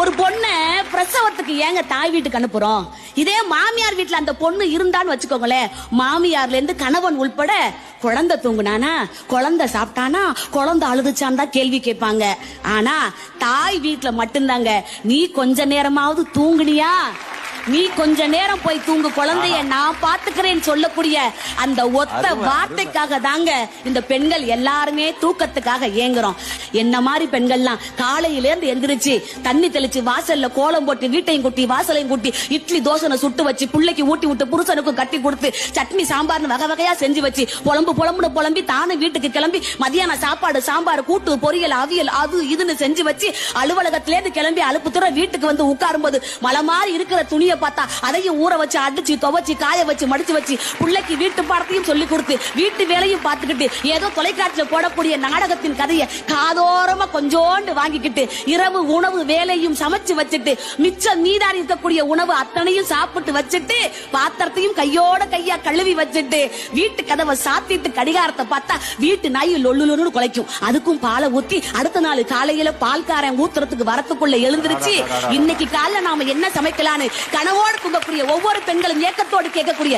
ஒரு பொண்ண பிரசவத்துக்கு ஏங்க தாய் வீட்டுக்கு அனுப்புறோம்? இதே மாமியார் வீட்டுல அந்த பொண்ணு இருந்தான்னு வச்சுக்கோங்களேன், மாமியார்ல இருந்து கணவன் உள்பட குழந்தை தூங்குனானா, குழந்தை சாப்பிட்டானா, குழந்தை அழுதுச்சான் தான் கேள்வி கேட்பாங்க. ஆனா தாய் வீட்டுல மட்டும்தாங்க, நீ கொஞ்ச நேரமாவது தூங்குனியா, நீ கொஞ்ச நேரம் போய் தூங்கு, குழந்தைய நான் பாத்துக்கிறேன்னு சொல்லக்கூடிய அந்த ஒத்த வார்த்தைக்காக தாங்க இந்த பெண்கள் எல்லாருமே தூக்கத்துக்காக ஏங்குறோம். என்ன மாதிரி பெண்கள்லாம் காலையில இருந்து எந்திரிச்சு தண்ணி தெளிச்சு வாசல்ல கோலம் போட்டு வீட்டையும் கூட்டி வாசலையும் கூட்டி இட்லி தோசை சுட்டு வச்சு பிள்ளைக்கு ஊட்டி விட்டு புருஷனுக்கும் கட்டி கொடுத்து சட்னி சாம்பார்னு வகை வகையா செஞ்சு வச்சு புலம்புன்னு புலம்பி தானே வீட்டுக்கு கிளம்பி மதியான சாப்பாடு சாம்பார் கூட்டு பொரியல் அவியல் அது இதுன்னு செஞ்சு வச்சு அலுவலகத்தில இருந்து கிளம்பி அலுப்புத்துற வீட்டுக்கு வந்து உட்காரும் போது மலை மாதிரி இருக்கிற துணியை பார்த்தா அதையும் ஊற வச்சு அடிச்சு துவைச்சு காய வச்சு மடிச்சு வச்சு பிள்ளைக்கு வீட்டு பாடத்தையும் சொல்லி கொடுத்து வீட்டு வேலையும் பார்த்துக்கிட்டு ஏதோ தொலைக்காட்சியில் போடக்கூடிய நாடகத்தின் கதையை காதோரமா கொஞ்சோண்டு வாங்கிக்கிட்டு இரவு உணவு வேலையும் சமைச்சு வச்சுட்டு மிச்சம் மீதாரி இருக்கக்கூடிய உணவு அத்தனையும் சாப்பிட்டு வச்சுட்டு பாத்திரத்தையும் கையோட கையா கழுவி வச்சுட்டு வீட்டு கதவை சாத்திட்டு கடிகாரத்தை பார்த்தா வீட்டு நாய் லொல்லுன்னு குலைக்கும். அதுக்கும் பாலை ஊத்தி அடுத்த நாள் காலையில பால்காரன் ஊத்துறதுக்கு வரத்துக்குள்ள எழுந்திருச்சு இன்னைக்கு காலைல நாம என்ன சமைக்கலான்னு கனவோடு தூங்கக்கூடிய ஒவ்வொரு பெண்களும் ஏக்கத்தோடு கேட்கக்கூடிய